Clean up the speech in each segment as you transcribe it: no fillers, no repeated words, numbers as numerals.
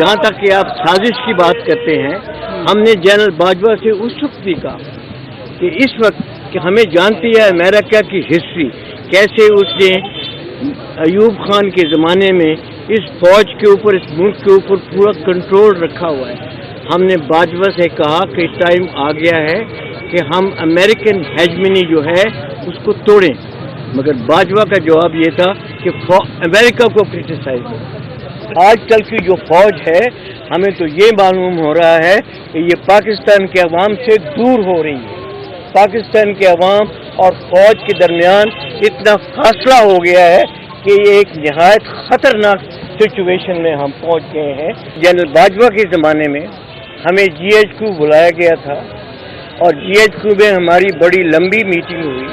جہاں تک کہ آپ سازش کی بات کرتے ہیں، ہم نے جنرل باجوہ سے اس وقت بھی کہا کہ اس وقت کہ ہمیں جانتی ہے امریکہ کی ہسٹری، کیسے اس نے ایوب خان کے زمانے میں اس فوج کے اوپر، اس ملک کے اوپر پورا کنٹرول رکھا ہوا ہے۔ ہم نے باجوہ سے کہا کہ ٹائم آ گیا ہے کہ ہم امریکن ہیجمنی جو ہے اس کو توڑیں، مگر باجوہ کا جواب یہ تھا کہ امریکہ کو کرٹیسائز کریں۔ آج کل کی جو فوج ہے، ہمیں تو یہ معلوم ہو رہا ہے کہ یہ پاکستان کے عوام سے دور ہو رہی ہے۔ پاکستان کے عوام اور فوج کے درمیان اتنا فاصلہ ہو گیا ہے کہ یہ ایک نہایت خطرناک سچویشن میں ہم پہنچ گئے ہیں۔ جنرل باجوہ کے زمانے میں ہمیں جی ایچ کیو بلایا گیا تھا اور جی ایچ کیو میں ہماری بڑی لمبی میٹنگ ہوئی۔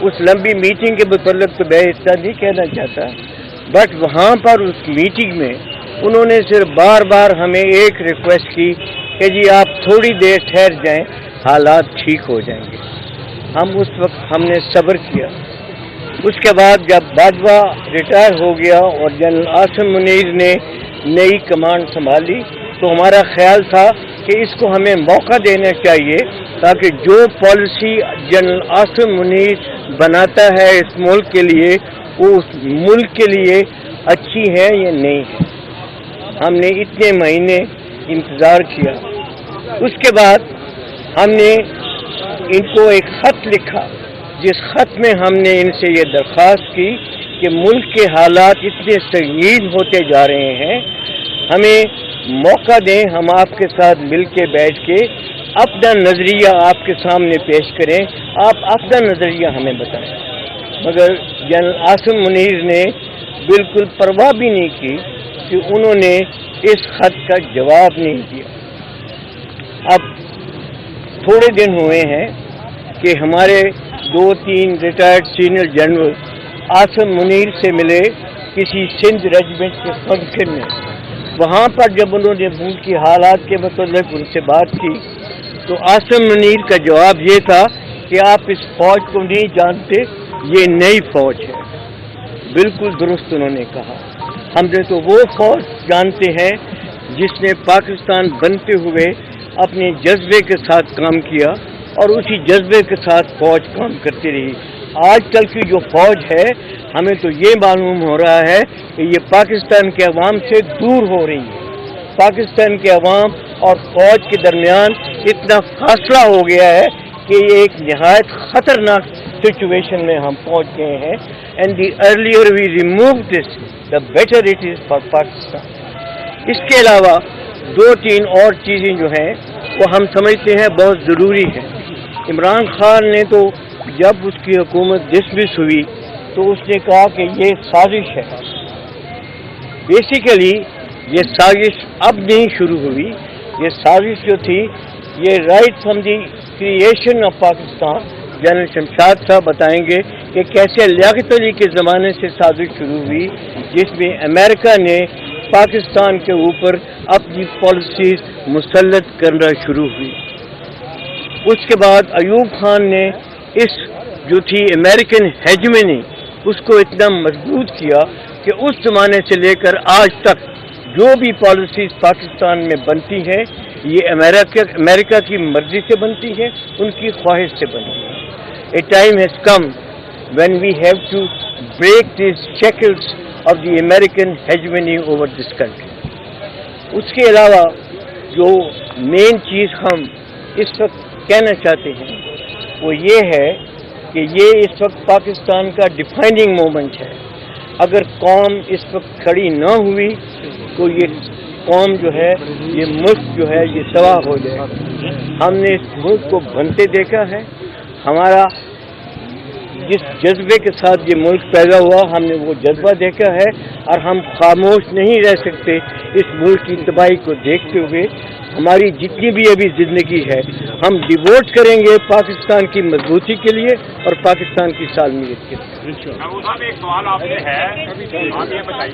اس لمبی میٹنگ کے متعلق تو میں اتنا نہیں کہنا چاہتا، بٹ وہاں پر اس میٹنگ میں انہوں نے صرف بار بار ہمیں ایک ریکویسٹ کی کہ جی آپ تھوڑی دیر ٹھہر جائیں، حالات ٹھیک ہو جائیں گے۔ ہم نے صبر کیا۔ اس کے بعد جب باجوہ ریٹائر ہو گیا اور جنرل عاصم منیر نے نئی کمانڈ سنبھالی تو ہمارا خیال تھا کہ اس کو ہمیں موقع دینا چاہیے تاکہ جو پالیسی جنرل عاصم منیر بناتا ہے اس ملک کے لیے، وہ اس ملک کے لیے اچھی ہے یا نہیں ہے۔ ہم نے اتنے مہینے انتظار کیا۔ اس کے بعد ہم نے ان کو ایک خط لکھا، جس خط میں ہم نے ان سے یہ درخواست کی کہ ملک کے حالات اتنے سنگین ہوتے جا رہے ہیں، ہمیں موقع دیں، ہم آپ کے ساتھ مل کے بیٹھ کے اپنا نظریہ آپ کے سامنے پیش کریں، آپ اپنا نظریہ ہمیں بتائیں۔ مگر جنرل عاصم منیر نے بالکل پرواہ بھی نہیں کی کہ انہوں نے اس خط کا جواب نہیں دیا۔ اب تھوڑے دن ہوئے ہیں کہ ہمارے 2-3 retired senior general Asim Munir سے ملے کسی سندھ ریجمنٹ کے فنکشن میں۔ وہاں پر جب انہوں نے ملک کی حالات کے متعلق ان سے بات کی تو عاصم منیر کا جواب یہ تھا کہ آپ اس فوج کو نہیں جانتے، یہ نئی فوج ہے۔ بالکل درست انہوں نے کہا۔ ہم نے تو وہ فوج جانتے ہیں جس نے پاکستان بنتے ہوئے اپنے جذبے کے ساتھ کام کیا اور اسی جذبے کے ساتھ فوج کام کرتی رہی۔ آج کل کی جو فوج ہے، ہمیں تو یہ معلوم ہو رہا ہے کہ یہ پاکستان کے عوام سے دور ہو رہی ہے۔ پاکستان کے عوام اور فوج کے درمیان اتنا فاصلہ ہو گیا ہے کہ یہ ایک نہایت خطرناک سچویشن میں ہم پہنچ گئے ہیں۔ And the earlier we remove this the better it is for Pakistan. اس کے علاوہ 2-3 اور چیزیں جو ہیں وہ ہم سمجھتے ہیں بہت ضروری ہیں۔ عمران خان نے تو جب اس کی حکومت ڈسمس ہوئی تو اس نے کہا کہ یہ سازش ہے۔ بیسیکلی یہ سازش اب نہیں شروع ہوئی، یہ سازش جو تھی یہ right from the creation of Pakistan. General Shamshad صاحب بتائیں گے کہ کیسے لیاقت علی کے زمانے سے سازش شروع ہوئی، جس میں امریکہ نے پاکستان کے اوپر اپنی پالیسیز مسلط کرنا شروع ہوئی۔ اس کے بعد ایوب خان نے اس جو تھی امریکن ہیجمنی اس کو اتنا مضبوط کیا کہ اس زمانے سے لے کر آج تک جو بھی پالیسیز پاکستان میں بنتی ہیں یہ امریکہ کی مرضی سے بنتی ہیں، ان کی خواہش سے بنتی ہیں۔ A time has come when we have to break these shackles of the American hegemony over this country. اس کے علاوہ جو مین چیز ہم اس وقت کہنا چاہتے ہیں وہ یہ ہے کہ یہ اس وقت پاکستان کا ڈیفائننگ مومنٹ ہے۔ اگر قوم اس وقت کھڑی نہ ہوئی تو یہ قوم جو ہے، یہ ملک جو ہے یہ تباہ ہو جائے گا۔ ہم نے اس ملک کو بنتے دیکھا ہے، ہمارا جس جذبے کے ساتھ یہ ملک پیدا ہوا ہم نے وہ جذبہ دیکھا ہے، اور ہم خاموش نہیں رہ سکتے اس ملک کی تباہی کو دیکھتے ہوئے۔ ہماری جتنی بھی ابھی زندگی ہے ہم ڈیووٹ کریں گے پاکستان کی مضبوطی کے لیے اور پاکستان کی سالمیت کے لیے۔ ایک سوال آپ سے ہے، آپ یہ بتائیے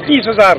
30,000।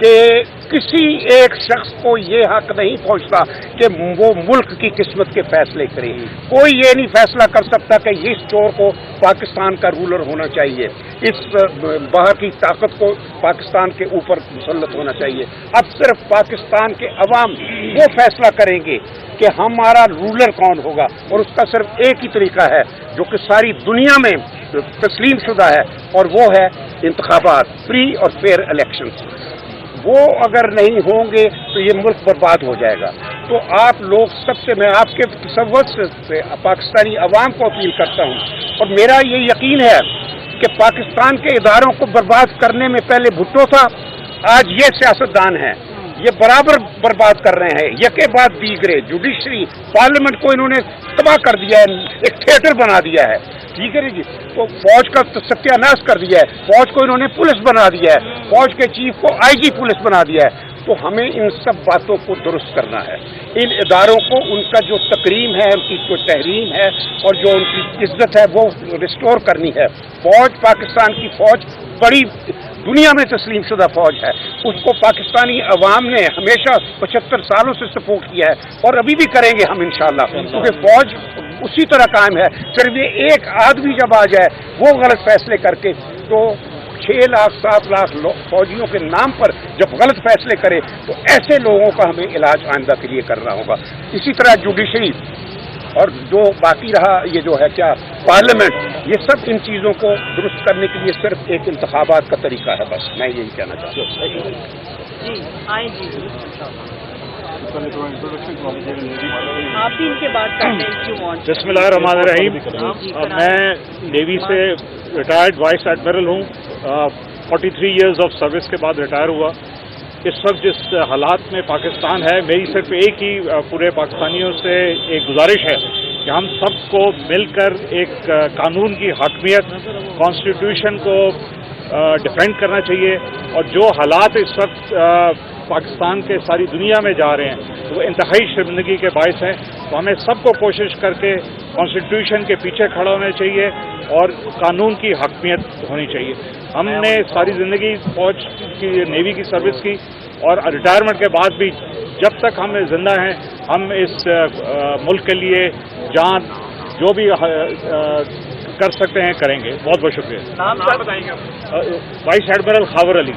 کہ کسی ایک شخص کو یہ حق نہیں پہنچتا کہ وہ ملک کی قسمت کے فیصلے کرے. کوئی یہ نہیں فیصلہ کر سکتا کہ اس چور کو پاکستان کا رولر ہونا چاہیے, اس باہر کی طاقت کو پاکستان کے اوپر مسلط ہونا چاہیے. اب صرف پاکستان کے عوام وہ فیصلہ کریں گے کہ ہمارا رولر کون ہوگا, اور اس کا صرف ایک ہی طریقہ ہے جو کہ ساری دنیا میں تسلیم شدہ ہے, اور وہ ہے انتخابات, فری اور فیئر الیکشنز. وہ اگر نہیں ہوں گے تو یہ ملک برباد ہو جائے گا. تو آپ لوگ سب سے, میں آپ کے تصور سے پاکستانی عوام کو اپیل کرتا ہوں, اور میرا یہ یقین ہے کہ پاکستان کے اداروں کو برباد کرنے میں پہلے بھٹو تھا, آج یہ سیاستدان ہیں, یہ برابر برباد کر رہے ہیں. یکے بعد دیگرے جوڈیشری, پارلیمنٹ کو انہوں نے تباہ کر دیا ہے, ایک تھیٹر بنا دیا ہے. ٹھیک ہے جی, تو فوج کا ستیہ ناش کر دیا ہے, فوج کو انہوں نے پولیس بنا دیا ہے, فوج کے چیف کو آئی جی پولیس بنا دیا ہے. تو ہمیں ان سب باتوں کو درست کرنا ہے. ان اداروں کو ان کا جو تکریم ہے, ان کی جو تحریم ہے اور جو ان کی عزت ہے وہ ریسٹور کرنی ہے. فوج, پاکستان کی فوج بڑی دنیا میں تسلیم شدہ فوج ہے, اس کو پاکستانی عوام نے ہمیشہ 75 سالوں سے سپورٹ کیا ہے, اور ابھی بھی کریں گے ہم انشاءاللہ, کیونکہ فوج اسی طرح قائم ہے. صرف یہ ایک آدمی جب آ جائے وہ غلط فیصلے کر کے, تو 6 لاکھ 7 لاکھ فوجیوں کے نام پر جب غلط فیصلے کرے تو ایسے لوگوں کا ہمیں علاج آئندہ کے لیے کرنا ہوگا. اسی طرح جوڈیشری اور جو باقی رہا یہ جو ہے کیا پارلیمنٹ, یہ سب ان چیزوں کو درست کرنے کے لیے صرف ایک انتخابات کا طریقہ ہے. بس میں یہی کہنا چاہتا ہوں. آپ بھی ان کے بات کرتے ہیں. بسم اللہ الرحمن الرحیم. میں نیوی سے ریٹائرڈ وائس ایڈمرل ہوں. 43 ایئرز آف سروس کے بعد ریٹائر ہوا. اس وقت جس حالات میں پاکستان ہے, میری صرف ایک ہی پورے پاکستانیوں سے ایک گزارش ہے کہ ہم سب کو مل کر ایک قانون کی حاکمیت, کانسٹیٹیوشن کو ڈیفینڈ کرنا چاہیے. اور جو حالات اس وقت پاکستان کے ساری دنیا میں جا رہے ہیں وہ انتہائی شرمندگی کے باعث ہیں. تو ہمیں سب کو کوشش کر کے کانسٹیٹیوشن کے پیچھے کھڑا ہونا چاہیے اور قانون کی حاکمیت ہونی چاہیے. ہم نے ساری زندگی فوج کی, نیوی کی سروس کی, اور ریٹائرمنٹ کے بعد بھی جب تک ہم زندہ ہیں ہم اس ملک کے لیے جان جو بھی کر سکتے ہیں کریں گے. بہت بہت شکریہ. نام بتائیں گے. وائس ایڈمرل خاور علی.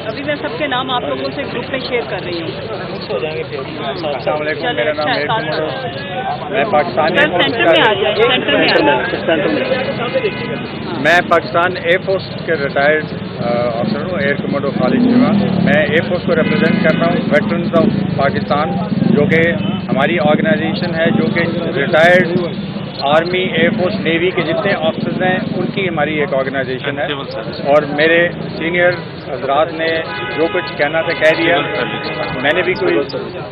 ابھی میں سب کے نام آپ لوگوں سے گروپ میں شیئر کر رہی ہوں. السلام علیکم, میرا نام میں پاکستان ایئر فورس کے ریٹائرڈ افسر ہوں, ایئر کمانڈو خالد چیمہ. میں ایئر فورس کو ریپرزینٹ کر رہا ہوں, ویٹرنز آف پاکستان, جو کہ ہماری آرگنائزیشن ہے جو کہ retired army, air force, navy کے جتنے آفیسرز ہیں ان کی ہماری ایک آرگنائزیشن ہے. اور میرے سینئر حضرات نے جو کچھ کہنا تھا کہہ دیا. میں نے بھی کوئی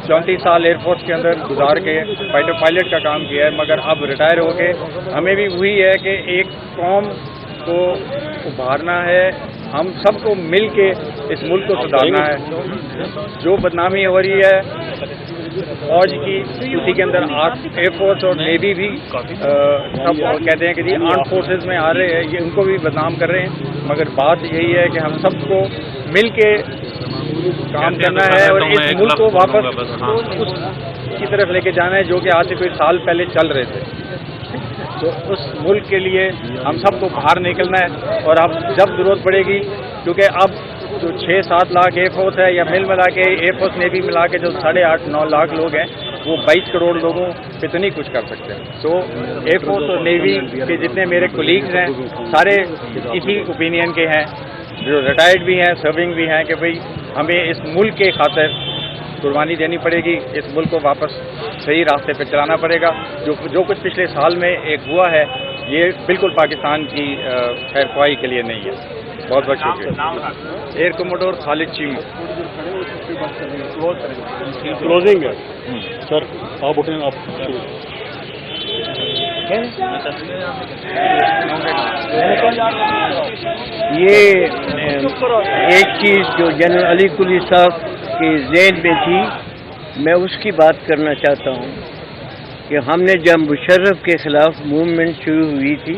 34 سال ایئر فورس کے اندر گزار کے فائٹر پائلٹ کا کام کیا ہے, مگر اب ریٹائر ہو کے ہمیں بھی وہی ہے کہ ایک قوم کو ابھارنا ہے, ہم سب کو مل کے اس ملک کو سدھارنا ہے. جو بدنامی ہو رہی ہے فوج کی, اسی کے اندر ایئر فورس اور نیوی بھی سب کہتے ہیں کہ جی آرم فورسز میں آ رہے ہیں, یہ ان کو بھی بدنام کر رہے ہیں. مگر بات یہی ہے کہ ہم سب کو مل کے کام کرنا ہے اور اس ملک کو واپس اس کی طرف لے کے جانا ہے جو کہ آج سے کوئی سال پہلے چل رہے تھے. تو اس ملک کے لیے ہم سب کو باہر نکلنا ہے. اور اب جب ضرورت پڑے گی, کیونکہ اب جو 6-7 لاکھ ایئر فورس ہے, یا ملا کے ایئر فورس نیوی ملا کے جو 8.5-9 لاکھ لوگ ہیں, وہ 22 کروڑ لوگوں پہ تو نہیں کچھ کر سکتے. تو ایئر فورس اور نیوی کے جتنے میرے کولیگز ہیں سارے اسی اوپینین کے ہیں, جو ریٹائرڈ بھی ہیں, سرونگ بھی ہیں, کہ بھئی ہمیں اس ملک کے خاطر قربانی دینی پڑے گی, اس ملک کو واپس صحیح راستے پہ چلانا پڑے گا. جو کچھ پچھلے سال میں ایک ہوا ہے یہ بالکل پاکستان کی خیر خواہی کے لیے نہیں ہے. بہت بہت شکریہ. ایئر کموڈور خالد چیمہ. کلوزنگ ہے سر, آپ اٹھیں, آپ یہ ایک چیز جو جنرل علی کلی صاحب کے ذہن میں تھی, میں اس کی بات کرنا چاہتا ہوں کہ ہم نے جب مشرف کے خلاف موومنٹ شروع ہوئی تھی